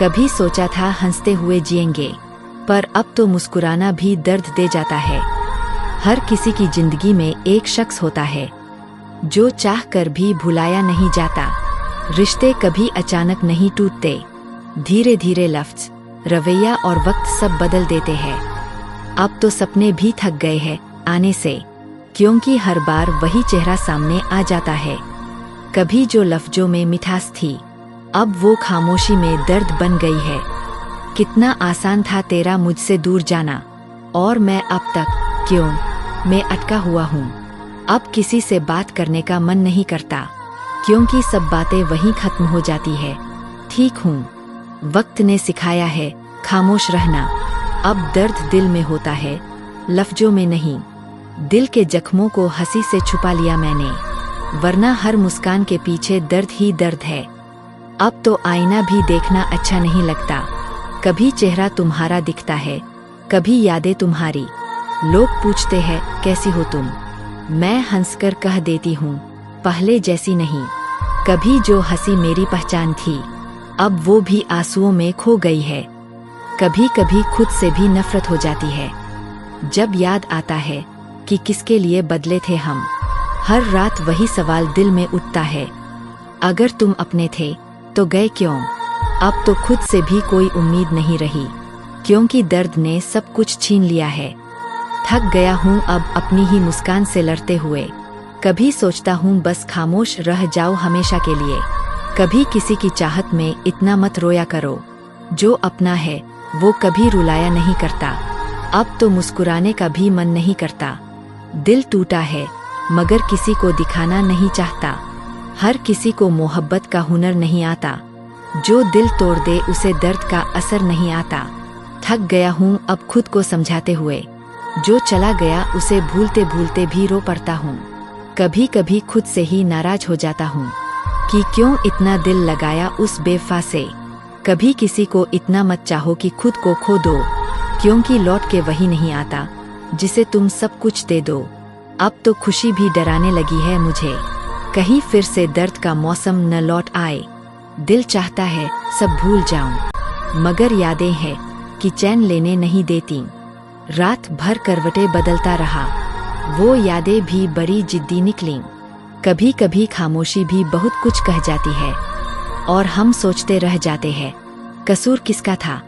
कभी सोचा था हंसते हुए जिएंगे, पर अब तो मुस्कुराना भी दर्द दे जाता है। हर किसी की जिंदगी में एक शख्स होता है जो चाह कर भी भुलाया नहीं जाता। रिश्ते कभी अचानक नहीं टूटते, धीरे धीरे लफ्ज, रवैया और वक्त सब बदल देते हैं। अब तो सपने भी थक गए हैं आने से, क्योंकि हर बार वही चेहरा सामने आ जाता है। कभी जो लफ्जों में मिठास थी, अब वो खामोशी में दर्द बन गई है। कितना आसान था तेरा मुझसे दूर जाना, और मैं अब तक क्यों मैं अटका हुआ हूँ। अब किसी से बात करने का मन नहीं करता, क्योंकि सब बातें वहीं खत्म हो जाती है। ठीक हूँ, वक्त ने सिखाया है खामोश रहना। अब दर्द दिल में होता है, लफ्जों में नहीं। दिल के जख्मों को हंसी से छुपा लिया मैंने, वरना हर मुस्कान के पीछे दर्द ही दर्द है। अब तो आईना भी देखना अच्छा नहीं लगता। कभी चेहरा तुम्हारा दिखता है, कभी यादें तुम्हारी। लोग पूछते हैं कैसी हो तुम, मैं हंसकर कह देती हूँ पहले जैसी नहीं। कभी जो हंसी मेरी पहचान थी, अब वो भी आंसुओं में खो गई है। कभी कभी खुद से भी नफरत हो जाती है, जब याद आता है कि किसके लिए बदले थे हम। हर रात वही सवाल दिल में उठता है, अगर तुम अपने थे तो गए क्यों। अब तो खुद से भी कोई उम्मीद नहीं रही, क्योंकि दर्द ने सब कुछ छीन लिया है। थक गया हूँ अब अपनी ही मुस्कान से लड़ते हुए। कभी सोचता हूँ बस खामोश रह जाओ हमेशा के लिए। कभी किसी की चाहत में इतना मत रोया करो, जो अपना है वो कभी रुलाया नहीं करता। अब तो मुस्कुराने का भी मन नहीं करता। दिल टूटा है मगर किसी को दिखाना नहीं चाहता। हर किसी को मोहब्बत का हुनर नहीं आता, जो दिल तोड़ दे उसे दर्द का असर नहीं आता। थक गया हूँ अब खुद को समझाते हुए, जो चला गया उसे भूलते भूलते भी रो पड़ता हूँ। कभी कभी खुद से ही नाराज हो जाता हूँ कि क्यों इतना दिल लगाया उस बेवफा से। कभी किसी को इतना मत चाहो कि खुद को खो दो, क्योंकि लौट के वही नहीं आता जिसे तुम सब कुछ दे दो। अब तो खुशी भी डराने लगी है मुझे, कहीं फिर से दर्द का मौसम न लौट आए। दिल चाहता है सब भूल जाऊं, मगर यादें हैं कि चैन लेने नहीं देती। रात भर करवटें बदलता रहा, वो यादें भी बड़ी जिद्दी निकलीं। कभी कभी खामोशी भी बहुत कुछ कह जाती है, और हम सोचते रह जाते हैं कसूर किसका था।